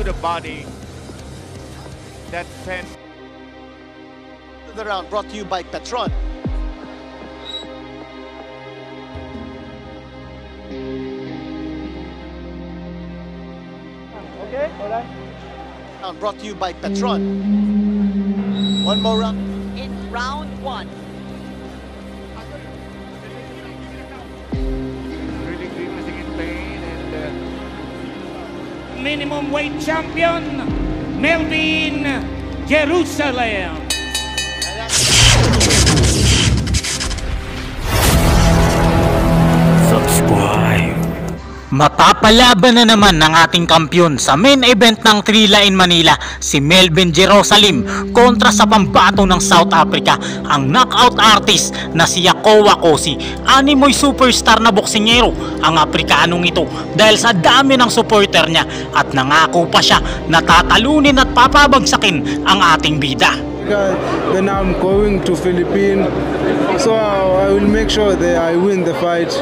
the body that sent The round brought to you by Petron. Okay, alright. Round brought to you by Petron. One more round. In round 1. really grimacing in pain and Minimum weight champion, Melvin Jerusalem. Subscribe. Matapalaban na naman ng ating kampyon sa main event ng Trilla in Manila, si Melvin Jerusalem kontra sa pambato ng South Africa, ang knockout artist na si Yakowa Kosi. Animoy superstar na boksingero ang Afrikanong ito dahil sa dami ng supporter niya at nangako pa siya na tatalunin at papabagsakin ang ating bida. Then I'm going to Philippines, so I will make sure that I win the fight.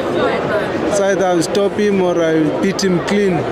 So either I'll stop him or I'll beat him clean.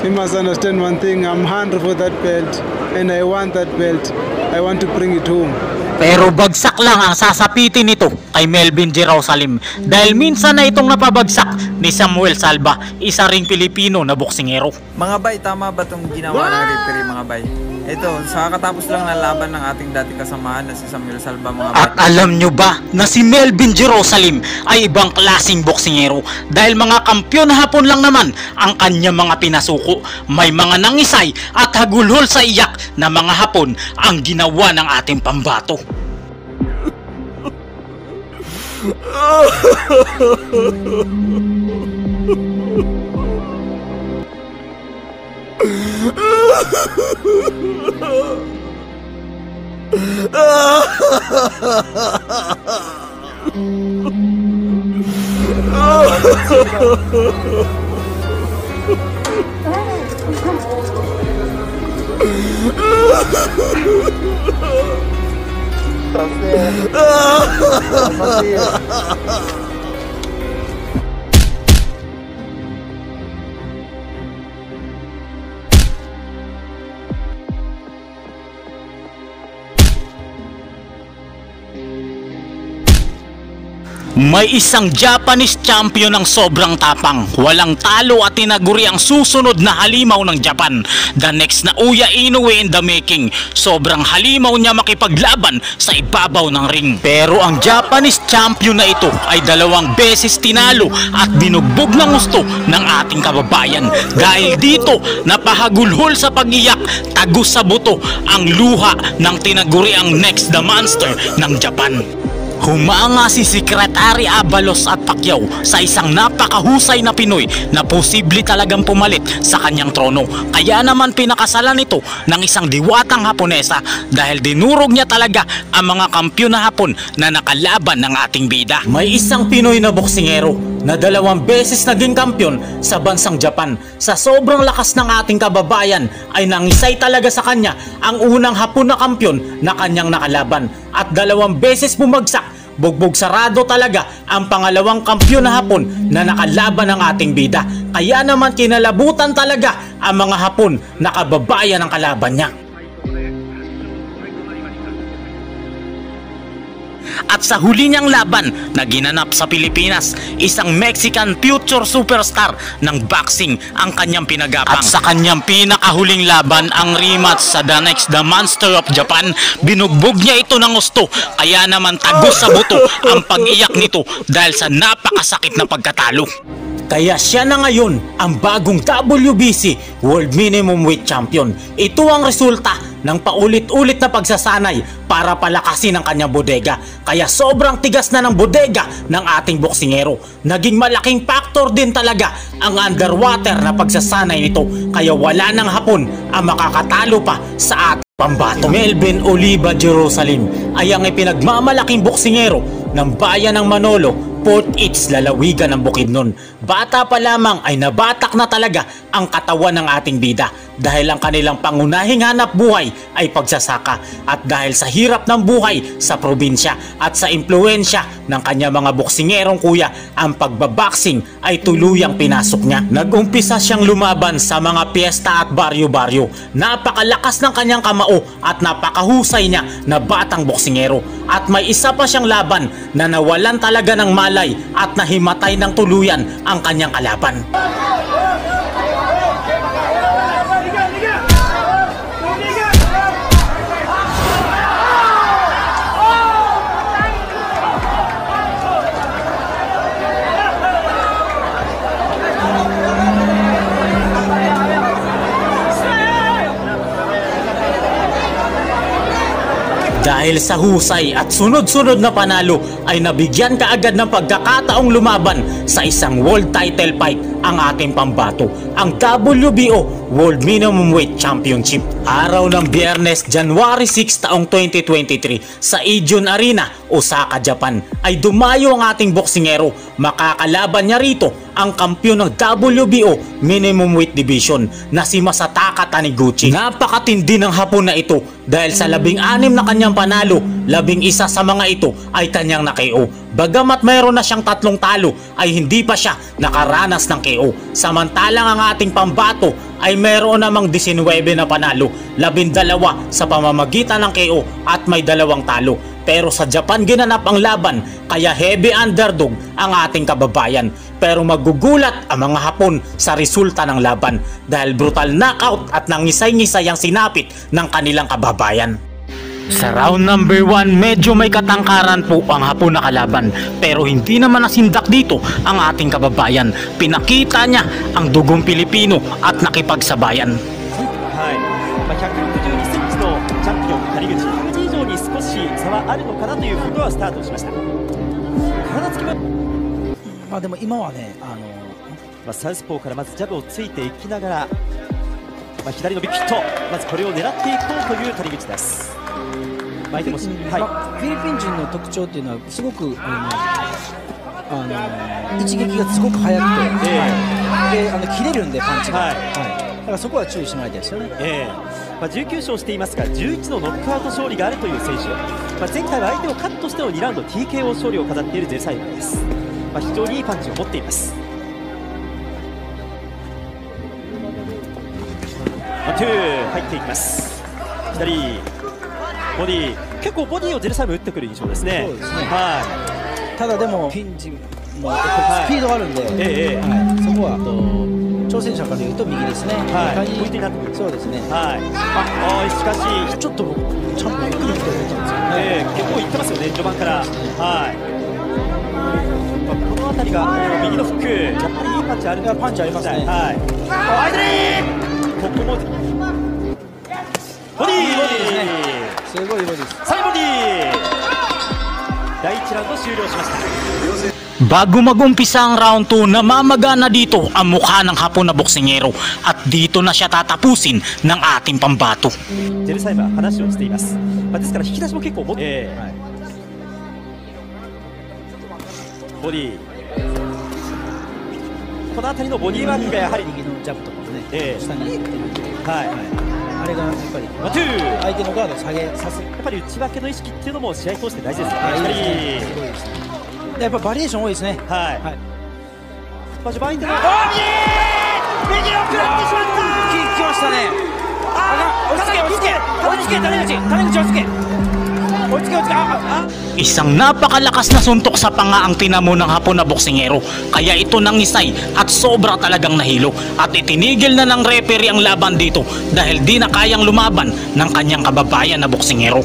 He must understand one thing, I'm hungry for that belt and I want that belt. I want to bring it home. Pero bagsak lang ang sasapitin nito kay Melvin Jerusalem dahil minsan na itong napabagsak ni Samuel Salva, isa ring Pilipino na boksingero. Mga bay, tama ba itong ginawa ng referee mga bay? Ito, sa katapos lang ng laban ng ating dati kasamahan na si Samuel Salva mga bay. At alam nyo ba na si Melvin Jerusalem ay ibang klaseng boksingero dahil mga kampyon hapon lang naman ang kanya mga pinasuko. May mga nangisay at hagulhol sa iyak na mga hapon ang ginawa ng ating pambato. May isang Japanese champion ng sobrang tapang, walang talo at tinaguri ang susunod na halimaw ng Japan. The next na Uya Inoue in the making. Sobrang halimaw niya makipaglaban sa ibabaw ng ring. Pero ang Japanese champion na ito ay 2 beses tinalo at binugbog ng gusto ng ating kababayan. Dahil dito napahagulhol sa pag-iyak, tagus sa buto ang luha ng tinaguri ang next the monster ng Japan. Humanga si Secretary Abalos at Pacquiao sa isang napakahusay na Pinoy na posible talagang pumalit sa kanyang trono. Kaya naman pinakasalan ito ng isang diwatang Haponesa dahil dinurog niya talaga ang mga kampyon na Hapon na nakalaban ng ating bida. May isang Pinoy na boksingero na 2 beses naging kampyon sa bansang Japan. Sa sobrang lakas ng ating kababayan ay nangisay talaga sa kanya ang unang Hapon na kampyon na kanyang nakalaban at 2 beses bumagsak. Bugbog sarado talaga ang pangalawang kampyon na Hapon na nakalaban ng ating bida. Kaya naman kinalabutan talaga ang mga Hapon na kababayan ng kalaban niya. At sa huli niyang laban na ginanap sa Pilipinas, isang Mexican future superstar ng boxing ang kanyang pinagapang. At sa kanyang pinakahuling laban, ang rematch sa the next the monster of Japan, binugbog niya ito ng gusto. Kaya naman tagos sa buto ang pag-iyak nito dahil sa napakasakit na pagkatalo. Kaya siya na ngayon ang bagong WBC World Minimum Weight Champion. Ito ang resulta ng paulit-ulit na pagsasanay para palakasin ang kanyang bodega. Kaya sobrang tigas na ng bodega ng ating boksingero. Naging malaking factor din talaga ang underwater na pagsasanay nito. Kaya wala nang Hapon ang makakatalo pa sa ating pambato. Melvin Oliva Jerusalem ay ang ipinagmamalaking boksingero ng bayan ng Manolo, Port Eats, lalawigan ng Bukidnon. Bata pa lamang ay nabatak na talaga ang katawan ng ating bida dahil ang kanilang pangunahing hanap buhay ay pagsasaka at dahil sa hirap ng buhay sa probinsya at sa impluensya ng kanya mga boksingerong kuya, ang pagbaboxing ay tuluyang pinasok niya. Nag-umpisa siyang lumaban sa mga piyesta at baryo-baryo. Napakalakas ng kanyang kamao at napakahusay niya na batang boksingero, at may isa pa siyang laban na nawalan talaga ng malay at nahimatay ng tuluyan ang kanyang kalaban. Dahil sa husay at sunod-sunod na panalo ay nabigyan kaagad ng pagkakataong lumaban sa isang world title fight ang ating pambato, ang WBO World Minimum Weight Championship. Araw ng Biyernes, January 6 taong 2023 sa Edion Arena, Osaka, Japan ay dumayo ang ating boksingero. Makakalaban niya rito ang kampyon ng WBO Minimum Weight Division na si Masataka Taniguchi. Napakatindi ng hapon na ito dahil sa 16 na kanyang panalo, 11 sa mga ito ay kanyang na-KO. Bagamat mayroon na siyang 3 talo ay hindi pa siya nakaranas ng KO. Samantalang ang ating pambato ay mayroon namang 19 na panalo, 12 sa pamamagitan ng KO at may 2 talo. Pero sa Japan ginanap ang laban, kaya heavy underdog ang ating kababayan. Pero magugulat ang mga Hapon sa resulta ng laban dahil brutal knockout at nangisay-ngisay ang sinapit ng kanilang kababayan. Sa round number 1, medyo may katangkaran po ang Hapon na kalaban, pero hindi naman nasindak dito ang ating kababayan. Pinakita niya ang dugong Pilipino at nakipagsabayan. 162センチのチャンピオン谷口、1以上に少し差はあるのかなということはスタートしました。体つきはでも今はね、サウスポーからまずジャブをついていきながら、左のビッグヒット、まずこれを狙っていこうという谷口です。相手もフィリピン人の特徴っていうのはすごく一撃がすごく速くて、で切れるんでパンチが、だからそこは注意してもらいたいですよね。19勝していますが11のノックアウト勝利があるという選手、前回は相手をカットしての2ラウンド TKO 勝利を飾っているゼルサイムです。非常にいいパンチを持っています。ワンツー入っていきます。左ボディ、結構ボディをゼルサイム打ってくる印象ですね。そうですね。ただでもピンチもスピードがあるんで、そこは挑戦者から言うと右ですね。ポイントになってくる。そうですね。しかしちょっとチャンピオンゆっくり見て思ったんですけどね。結構いってますよね序盤から。この辺りが右のフック、やっぱりいいパンチある。パンチありますね。相手ここもボディー、すごいボディです。サイボディー、第1ラウンド終了しました。Bago mag-umpisa ang round 2, namamaga na dito ang mukha ng Hapon na boksingero at dito na siya tatapusin ng ating pambato. ジェルサイムは話をしています。ですから引き出しも結構ボディ、ボディ、この辺りのボディワークがやはり右のジャブとかもね、下にあれがやっぱり相手のガードを下げさせる、やっぱり内訳の意識っていうのも試合通して大事ですね。すごいですね。やっぱバリエーション多いですね。相手の右を食らってしまった。来ましたね。追いつけ追いつけ追いつけ、谷口追いつけ。Isang napakalakas na suntok sa panga ang tinamo ng Hapon na boksingero, kaya ito nangisay at sobra talagang nahilo at itinigil na ng referee ang laban dito dahil di na kayang lumaban ng kanyang kababayan na boksingero.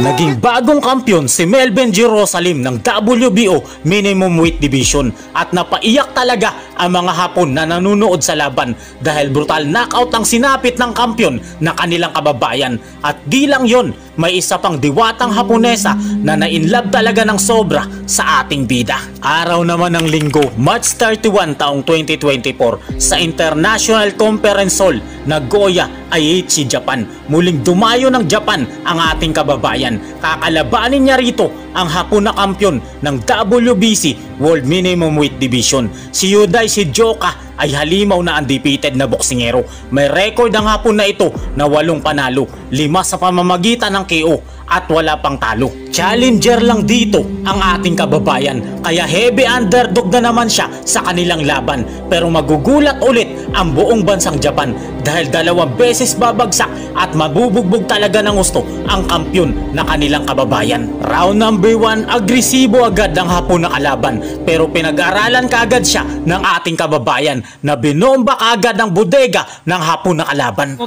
Naging bagong kampyon si Melvin Jerusalem ng WBO Minimum Weight Division at napaiyak talaga ang mga Hapon na nanonood sa laban dahil brutal knockout ang sinapit ng kampyon na kanilang kababayan. At di lang yon, may isa pang diwatang Haponesa na na-inlove talaga ng sobra sa ating bida. Araw naman ng Linggo, March 31 taong 2024 sa International Conference Hall, Nagoya, Aichi, Japan. Muling dumayo ng Japan ang ating kababayan. Kakalabanin niya rito ang Hapon na kampyon ng WBC World Minimum Weight Division. Si Yudai Shijoka ay halimaw na undefeated na boksingero. May record ang Hapon na ito na 8 panalo, 5 sa pamamagitan ng KO at wala pang talo. Challenger lang dito ang ating kababayan, kaya heavy underdog na naman siya sa kanilang laban. Pero magugulat ulit ang buong bansang Japan dahil 2 beses babagsak at mabubugbog talaga ng gusto ang kampyon na kanilang kababayan. Round number 1, agresibo agad ang Hapon na kalaban, pero pinag-aralan kaagad siya ng ating kababayan na binomba kaagad ng bodega ng Hapon na kalaban.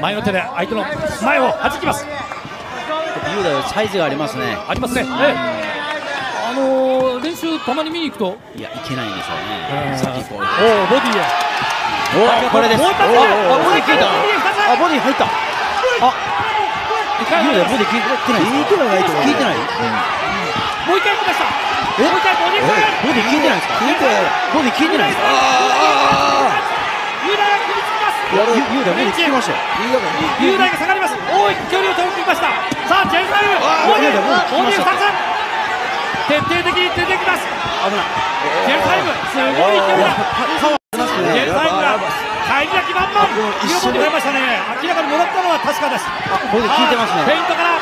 前の手で相手の前を弾きます。雄大はサイズがありますね。ありますね。練習たまに見に行くといやいけないんでしょうね。さっきこう。ボディへ。これです。ボディ効いた。ボディ入った。雄大ボディ効いてない。効いてないと思う。効いてない。もう一回行きました。もう一回ボディ効いてないですか。ボディ効いてないですか。雄大が首つきます。雄大ボディ効きましたよ。雄大が下がります。大きく距離を取りました。さあジェルサイム。ボディ2つ。徹底的に出てきます。危ない。ジェルサイムすごい勢いだ。ジェルサイムが返り咲き満々。見事に出ましたね。明らかに戻ったのは確かです。ボディ効いてますね。フェイントから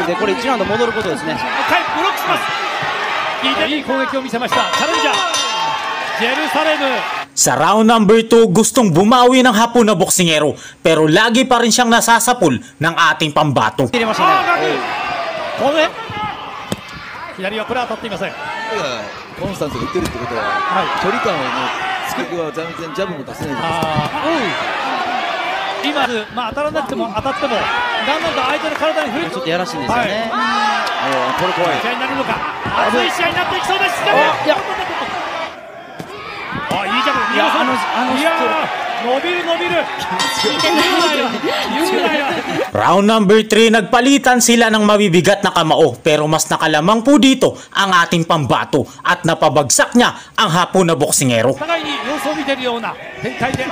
でこれ1ラウンド戻ることですね。ブロックします。いい攻撃を見せました。チャレンジャージェルサレム。Sa round number 2, gustong bumawi ng Hapon na boksingero pero lagi pa rin siyang nasasapul ng ating pambato. 左はこれは当たっていません。コンスタントで打ってるってことは、距離感を突きは全然ジャブも出せないじゃないですか。今、当たらなくても当たってもだんだんと相手の体に触れちょっとやらしいんですよね。これ怖い。試合になるのか。熱い試合になっていきそうです。いいジャブ。いや伸びる。Round number 3, nagpalitan sila ng mabibigat na kamao pero mas nakalamang po dito ang ating pambato at napabagsak niya ang Hapon na boksingero. 互いに様子を見ているような展開でス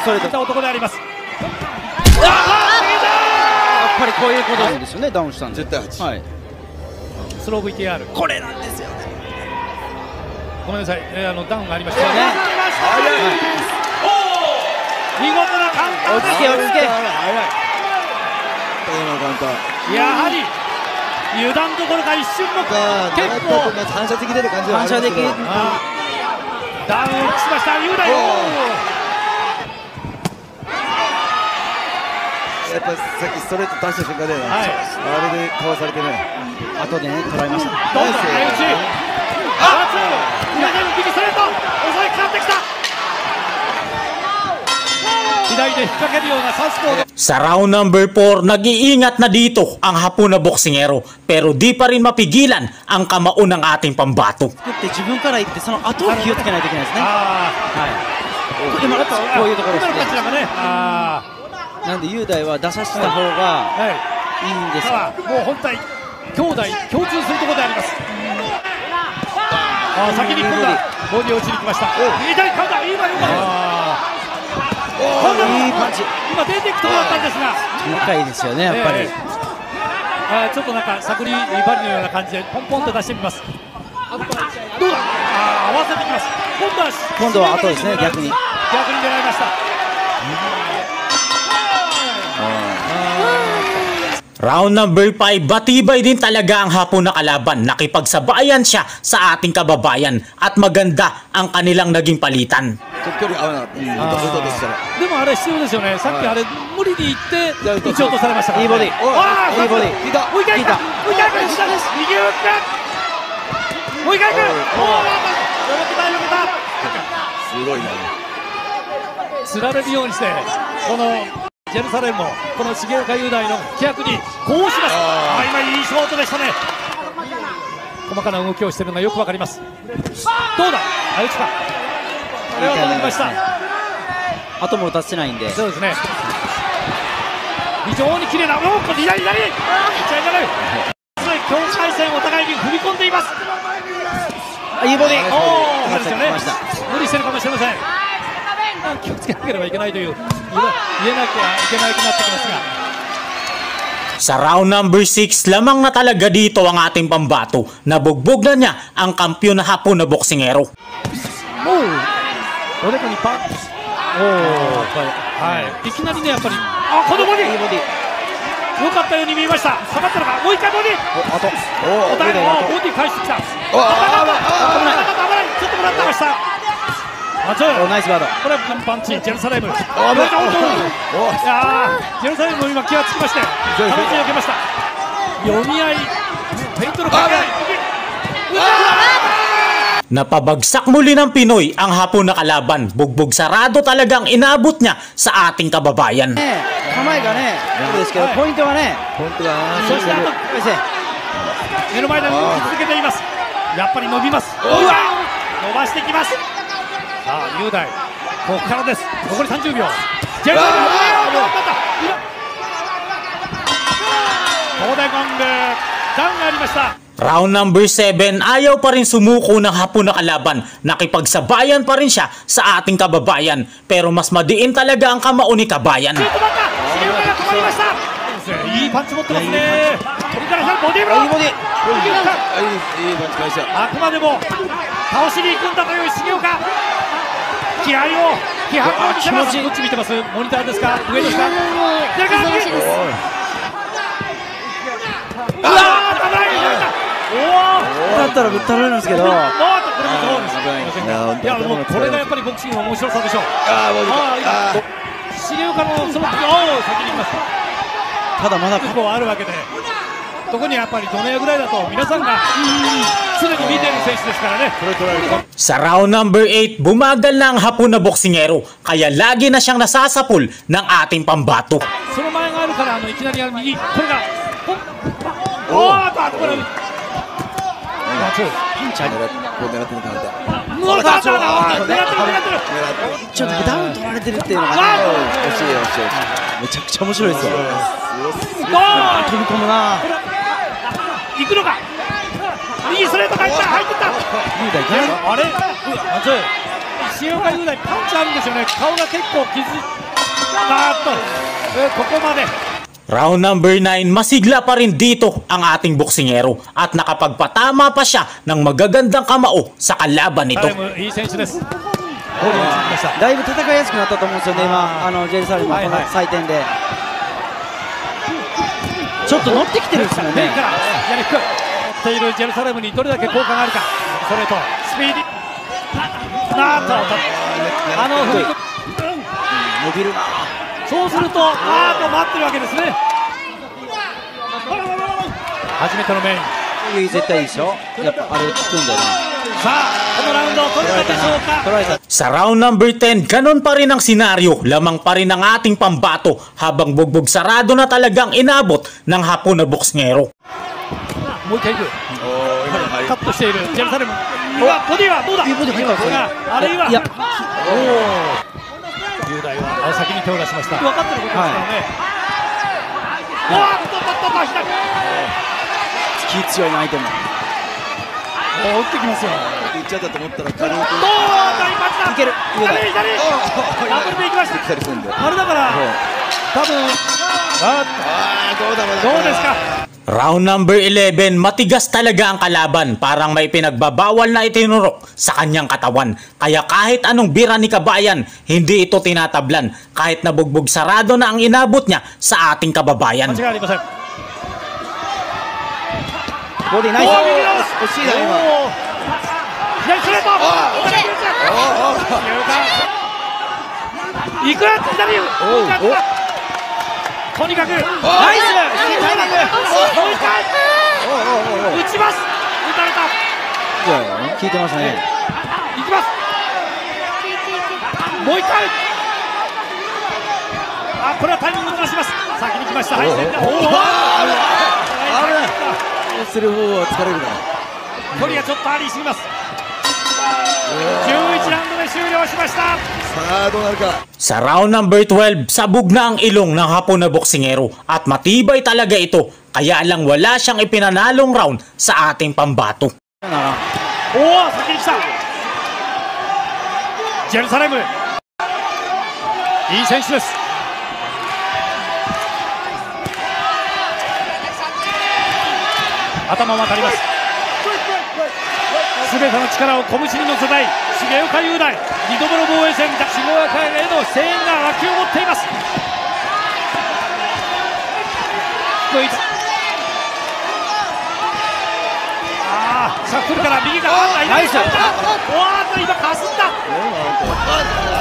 トレート男であります。やっぱりこういうことなんですよね。ダウンしたんで10対8。はい。スロー VTR これなんですよね。ごめんなさい、ダウンがありましたよね。見事なカウンターです。やはり油断どころか一瞬の結構反射的出る感じはありますけど。ダウンをしました雄大。やっぱさっきストレート出した瞬間で、あれでかわされてね。後でね捉えました。どんどん相打ち。右ストレート襲いかかってきた。左で引っ掛けるようなサウスポー。 Sa round number 4, nag-iingat na dito ang Hapon na boksingero pero di pa rin mapigilan ang kamao ng ating pambato. 自分から言ってその後を気をつけないといけないですね。今こういうところですね。なんで雄大は出させた方がいいんですが、もう本体兄弟共通するところであります。先に今度はボディを打ちに来ました。左カウンター、今いいパンチ。今出ていくところだったんですが、細かいですよねやっぱり。ちょっとなんかサクリバリのような感じでポンポンと出してみます。どうだ。合わせてきます。今度は後ですね。逆に狙いました。Round number 5, batibay din talaga ang Hapon na kalaban. Nakipagsabayan siya sa ating kababayan at maganda ang kanilang naging palitan. でもあれ必要ですよね。さっきあれ無理にいって打ち落とされましたから。いいボディ。いいボディ。もう一回行った。もう一回行った。右打って。もう一回行く。すごいな。つられるようにしてこのジェルサレムもこの重岡雄大の規約にこうします。今いいショートでしたね。細かな動きをしているのがよくわかります。どうだ、相打ちか。これは止まりました。後も打たせてないんで。そうですね。非常に綺麗な、左左。いっちゃいけない。境界線をお互いに踏み込んでいます。いいボディ。おお、そうですよね。無理してるかもしれません。気をつけなければいけないという言えなきゃいけないくなってきますが。Sa round number 6, lamang na talaga dito ang ating pambato. Nabugbog na niya ang kampiyon na hapon na boksingero. おでこにパンチ。はい。いきなりね、やっぱり、このボディ。良かったように見えました。下がったのか、もう一回ボディ。お互いのボディ返してきた。危ない。ちょっともらってました。ナイスガード。これはパンチ、ジェルサレム。いやジェルサレムも今気がつきまして、パンチを受けました。読み合い、フェイントの掛け合い。Napabagsak muli ng Pinoy ang hapon na kalaban. Bugbog sarado talagang inabot niya sa ating kababayan. 構えがね、そうですけど、ポイントがね、そして目の前で動き続けています。やっぱり伸びます。伸ばしてきます。さあ、雄大、ここからです。残り30秒。ジェルサレム、東大ゴング、段がありました。Round number 7, ayaw pa rin sumuko ng hapon na kalaban. Nakipagsabayan pa rin siya sa ating kababayan. Pero mas madiin talaga ang kamao ni Kabayan. いいパンチ持ってますね。飛びからボディーブロー。あくまでも倒しに行くんだという重岡。気合を気迫を見せます。どっち見てます？モニターですか？上ですか？だったらぶったられるんですけど。これもこれがやっぱりボクシングの面白さでしょう。重岡のその先に行きます。ただまだここあるわけで、どこにやっぱりどのぐらいだと皆さんが常に見ている選手ですからね。Sa round number 8, bumagal na ang hapon na boksingero, kaya lagi na siyang nasasapul ng ating pambato. その前があるからいきなり右、これがピンチ狙ってる感じだ。ちょっとダウン取られてるっていうのがね、めちゃくちゃ面白いですよ。飛び込むな。行くのか。右ストレート入ってった。あれ、重岡雄大パンチあるんですよね。顔が結構ここまで。Round number 9, masigla pa rin dito ang ating boksingero at nakapagpatama pa siya ng magagandang kamao sa kalaban nito. だいぶ戦いやすくなったと思うんですよね、今ジェルサレムこの採点で。ちょっと乗ってきてるんですもんね。乗っているジェルサレムにどれだけ効果があるか。ストレート、スピーディー。伸びるな。そうすると、待ってるわけですね。初めてのメイン。絶対いいでしょ。やっぱあれを聞くんだよね。さあ、このラウンドを取れたでしょうか。Sa round number 10, ganon pa rin ang senaryo. Lamang pa rin ang ating pambato habang bugbog sarado na talagang inabot ng hapon na boksingero. もう一回いく。カットしているジェルサレム。ボディはどうだ。あるいは。雄大は先に手を出しました。分かってることですからね。気強いな相手も。打ってきますよ。打っちゃったと思ったら軽く。いける。ダブルでいきました。あれだから多分どうですか。Round number 11, matigas talaga ang kalaban, parang may pinagbabawal na itinurok sa kanyang katawan. Kaya kahit anong bira ni Kabayan, hindi ito tinatablan kahit nabugbog sarado na ang inabot niya sa ating kababayan. 間違いありません。ボディナイス。惜しいな今。左ストレート。いくら左。とにかくナイス。いいタイミング。もう一回打ちます。打たれた。効いてますね。いきます。もう一回。これはタイミングをずらします。先に来ました。はい、セルフは疲れるな。距離がちょっとありすぎます。11ラウンドで終了しました。さあどうなるか。Sa round number 12, sabog na ang ilong ng Hapon na boksingero at matibay talaga ito, kaya lang wala siyang ipinanalong round sa ating pambato. おお、先に来たジェルサレム、いい選手です。頭も当たります。全ての力を拳に乗せたい重岡雄大、2度目の防衛戦、重岡への声援が沸き起こっています。低いシャッフルから右がナイス。今かすった。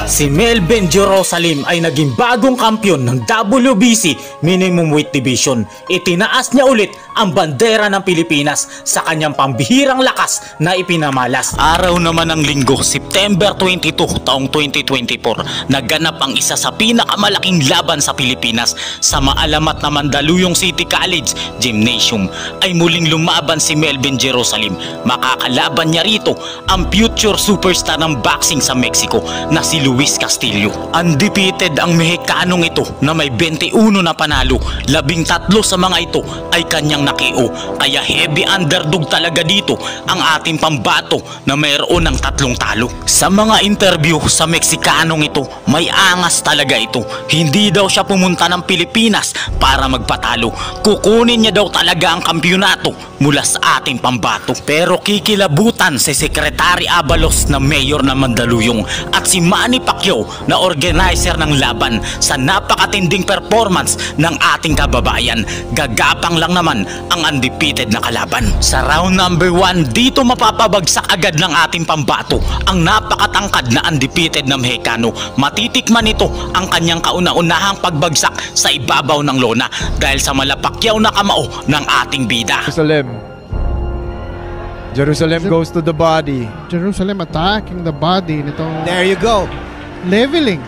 Si Melvin Jerusalem ay naging bagong kampiyon ng WBC Minimum Weight Division. Itinaas niya ulit ang bandera ng Pilipinas sa kanyang pambihirang lakas na ipinamalas. Araw naman ng linggo, September 22 taong 2024, naganap ang isa sa pinakamalaking laban sa Pilipinas sa maalamat na Mandaluyong City College Gymnasium. Ay muling lumaban si Melvin Jerusalem. Makakalaban niya rito ang future superstar ng boxing sa Mexico na si Luis Castillo. Undefeated ang Mexicanong ito na may 21 na panalo, 13 sa mga ito ay kanyang nakio, kaya heavy underdog talaga dito ang ating pambato na mayroon ng 3 talo. Sa mga interview sa Mexicanong ito, may angas talaga ito. Hindi daw siya pumunta ng Pilipinas para magpatalo, kukunin niya daw talaga ang kampyonato mula sa ating pambato. Pero kikilabutan si Secretary Abalos na mayor ng Mandaluyong at si Manny Pacquiao na organizer ng laban sa napakatinding performance ng ating kababayan. Gagapang lang naman ang undefeated na kalaban. Sa round number 1, dito mapapabagsak agad ng ating pambato ang napakatangkad na undefeated na Mexicano. Matitikman ito ang kanyang kauna-unahang pagbagsak sa ibabaw ng lona dahil sa malapakyaw na kamao ng ating bida. Jerusalem goes to the body. Jerusalem attacking the body nitong There you go. leveling.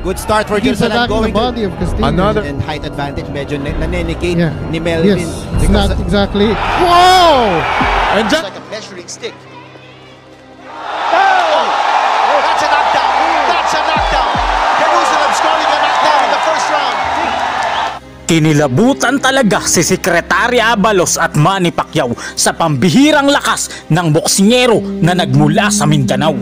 Good start for He's Jerusalem attacking going the body of Castillo. Another and height advantage. Medyo nanenegate ni Melvin. Yes, it's not exactly. Whoa! And just like a measuring stick. Oh! That's a knockdown. That's a knockdown. Jerusalem scoring a knockdown in the first round. Kinilabutan talaga si Secretary Abalos at Manny Pacquiao sa pambihirang lakas ng boksingero na nagmula sa Mindanao.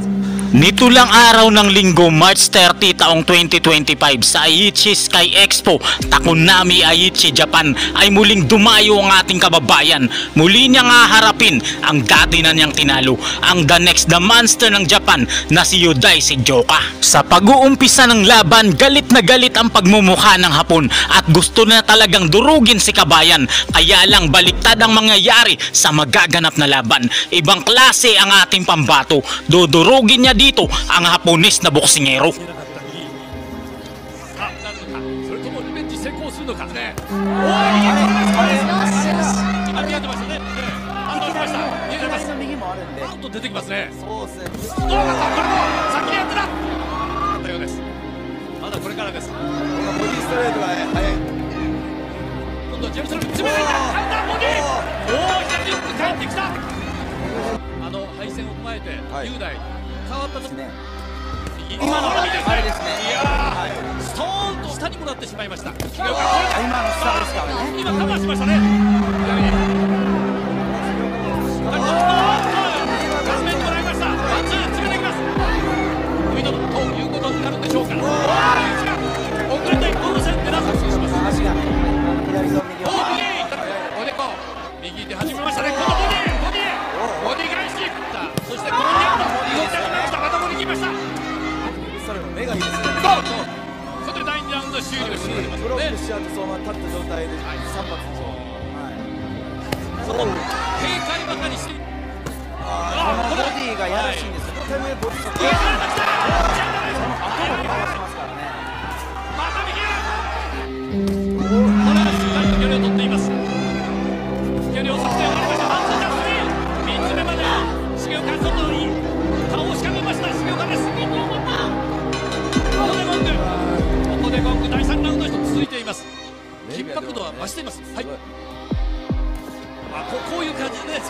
Nito lang araw ng linggo, March 30 taong 2025 sa Aichi Sky Expo, Takonami, Aichi, Japan ay muling dumayo ang ating kababayan. Muli niyang haharapin ang dati na niyang tinalo, ang the next the monster ng Japan na si Yudai Sejoka. Sa pag-uumpisa ng laban, galit na galit ang pagmumukha ng Hapon at gusto na talagang durugin si kabayan, kaya lang baliktad ang mangyayari sa magaganap na laban. Ibang klase ang ating pambato, dudurugin niya dito ang Hapones na boksingero.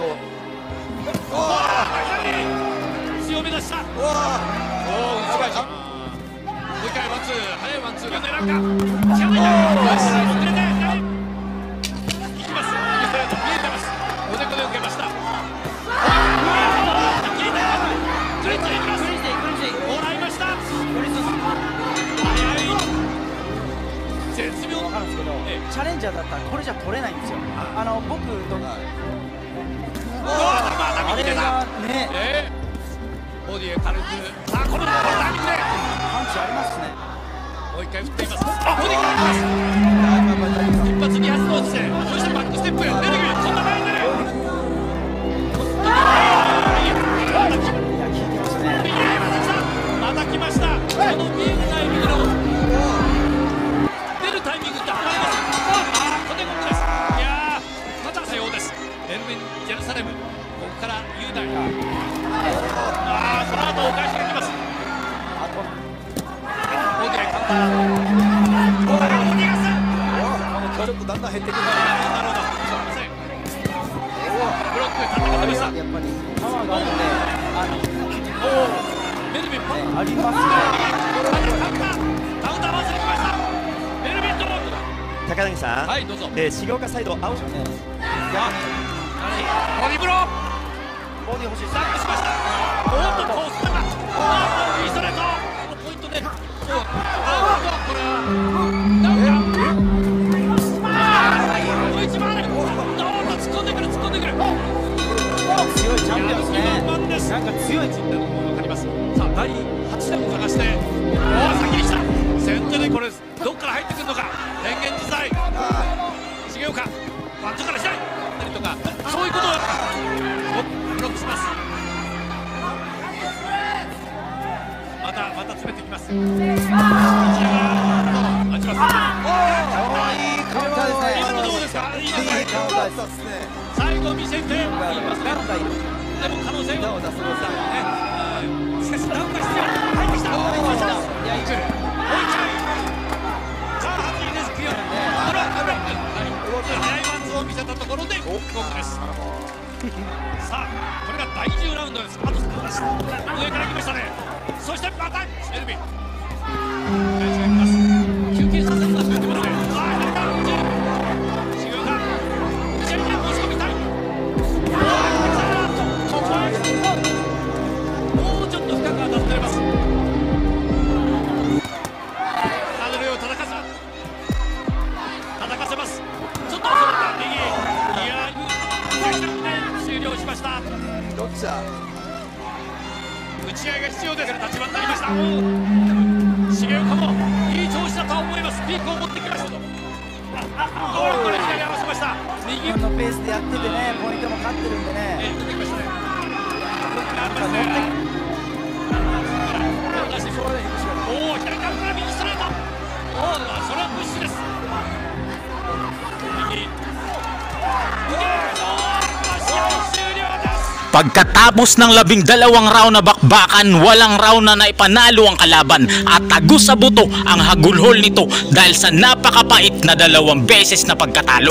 そう。強め出した。おお、打ち返し。もう一回ワンツー、速いワンツーが狙うか。近づいた。遅れていきます。右ストレート見えてます。おでこで受けました。切りたい。クリンチいきます。もらいました。速い。絶妙。わかるんですけど、チャレンジャーだったらこれじゃ取れないんですよ。僕とあれがね、ボディへ軽く。さあこのタイミングでパンチありますね。もう一回振っています。あ、ボディから来ます。一発二発同時で、そしてバックステップ出てくる。こんな前に出る。また来ました。この見えるタイミングの出るタイミングってあります。コテコテです。いやー、またさようです。メルビン・ジェルサレム、ここから雄大。その後お返しが来ます。ボディカウンター。ちょっとだんだん減ってくる。なるほど。ブロック叩かれました。やっぱりパワーがあるんで、メルビンポンありますね。カウンター回しに来ました。メルビンドロップ。高柳さん、はい、どうぞ。重岡サイド青。ボディブロー。ボディ欲しいですね。サックしました。おっとコースだ。いいストレート。このポイントで。これはなんか。追い詰まらない。どーんと突っ込んでくる。強いチャンピオンですね。なんか強いチームわかります。さあ第8弾を探して、先に来た。先手でこれどっから入ってくるのか。変幻自在。重岡バットから左何とかそういうことをブロックします。また詰めていきます。待ちながら待ちます。いいカウンターですね。今のどうですか。いいですね。最後見せて言いますね。でも可能性を出すのさね。しかしダウンが必要。入ってきた。いやいく。さあ8位です。9位。ブロック。速いワンツーを見せたところで合格です。さあこれが第10ラウンドです。あと少し上から来ましたね。そしてまたメルビン。休憩させるのは増えてますね。重岡。内に押し込みたい。もうちょっと深く当たっております。ハードルを叩かせます。ちょっと遅れた右。いやー、終了しました。どっちだ。打ち合いが必要です。立場になりました。重岡もいい調子だと思います。ピークを持ってきました。これ左合わせました。右のペースでやっててね、ポイントも勝ってるんでね。出てきましたね。おお、左から右ストレート。それはプッシュです。右。試合終了です。Pagkatapos ng 12 round na bakbakan, walang round na naipanalo ang kalaban at tagos sa buto ang hagulhol nito dahil sa napakapait na 2 beses na pagkatalo.